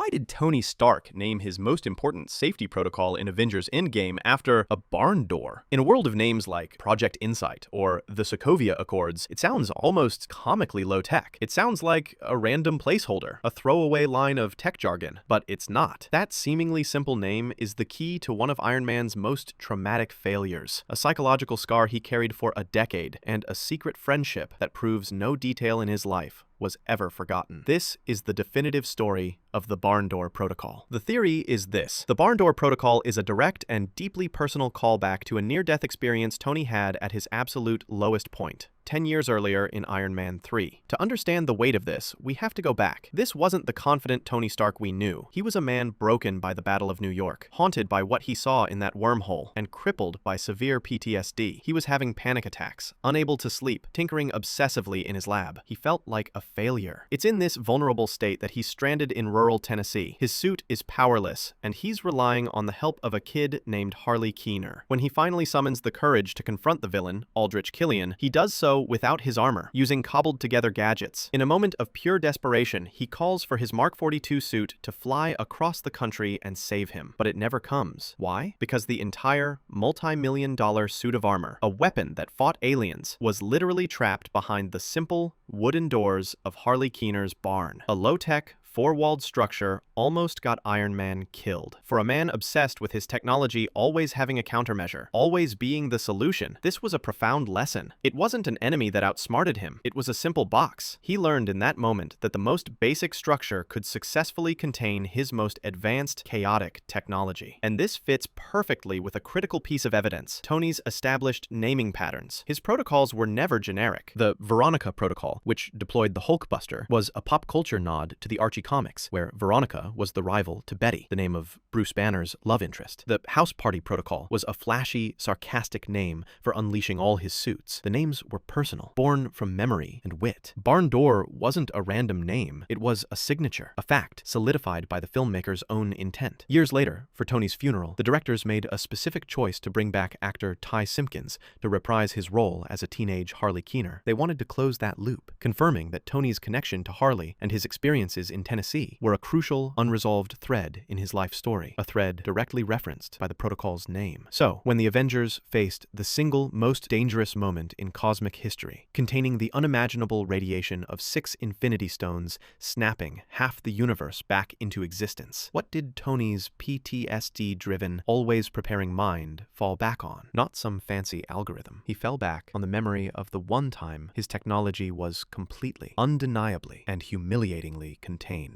Why did Tony Stark name his most important safety protocol in Avengers Endgame after a barn door? In a world of names like Project Insight or the Sokovia Accords, it sounds almost comically low-tech. It sounds like a random placeholder, a throwaway line of tech jargon, but it's not. That seemingly simple name is the key to one of Iron Man's most traumatic failures, a psychological scar he carried for a decade, and a secret friendship that proves no detail in his life was ever forgotten. This is the definitive story of the Barn Door Protocol. The theory is this. The Barn Door Protocol is a direct and deeply personal callback to a near-death experience Tony had at his absolute lowest point, 10 years earlier in Iron Man 3. To understand the weight of this, we have to go back. This wasn't the confident Tony Stark we knew. He was a man broken by the Battle of New York, haunted by what he saw in that wormhole, and crippled by severe PTSD. He was having panic attacks, unable to sleep, tinkering obsessively in his lab. He felt like a failure. It's in this vulnerable state that he's stranded in rural Tennessee. His suit is powerless, and he's relying on the help of a kid named Harley Keener. When he finally summons the courage to confront the villain, Aldrich Killian, he does so without his armor, using cobbled-together gadgets. In a moment of pure desperation, he calls for his Mark 42 suit to fly across the country and save him. But it never comes. Why? Because the entire multi-million-dollar suit of armor, a weapon that fought aliens, was literally trapped behind the simple wooden doors of Harley Keener's barn. A low-tech, four-walled structure almost got Iron Man killed. For a man obsessed with his technology always having a countermeasure, always being the solution, this was a profound lesson. It wasn't an enemy that outsmarted him. It was a simple box. He learned in that moment that the most basic structure could successfully contain his most advanced, chaotic technology. And this fits perfectly with a critical piece of evidence: Tony's established naming patterns. His protocols were never generic. The Veronica protocol, which deployed the Hulkbuster, was a pop culture nod to the Archie comics, where Veronica was the rival to Betty, the name of Bruce Banner's love interest. The House Party Protocol was a flashy, sarcastic name for unleashing all his suits. The names were personal, born from memory and wit. Barn Door wasn't a random name. It was a signature, a fact solidified by the filmmaker's own intent. Years later, for Tony's funeral, the directors made a specific choice to bring back actor Ty Simpkins to reprise his role as a teenage Harley Keener. They wanted to close that loop, confirming that Tony's connection to Harley and his experiences in Tennessee were a crucial, unresolved thread in his life story, a thread directly referenced by the protocol's name. So, when the Avengers faced the single most dangerous moment in cosmic history, containing the unimaginable radiation of 6 Infinity Stones snapping half the universe back into existence, what did Tony's PTSD-driven, always preparing mind fall back on? Not some fancy algorithm. He fell back on the memory of the one time his technology was completely, undeniably, and humiliatingly contained.